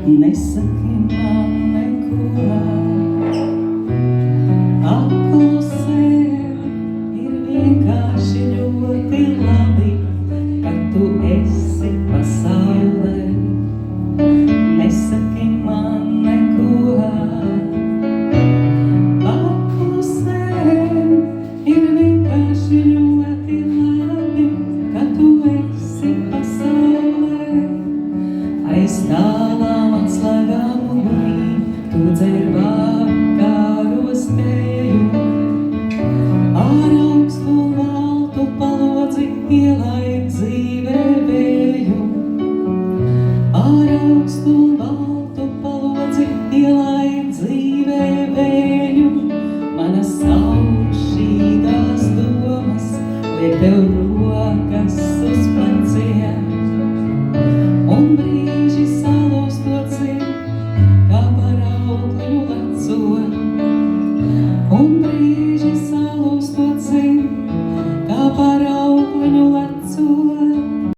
Nesaki man neko, apklusē ir vienkārši ļoti labi, kad tu esi pasaulē. Nesaki man neko, apklusē ir vienkārši ļoti labi, kad tu esi pasaulē. Aiz tālām atslēgām ugunī, tu dzer vakaros tēju. Ar augstu valtu palodzi ielaid dzīvē vēju. Ar augstu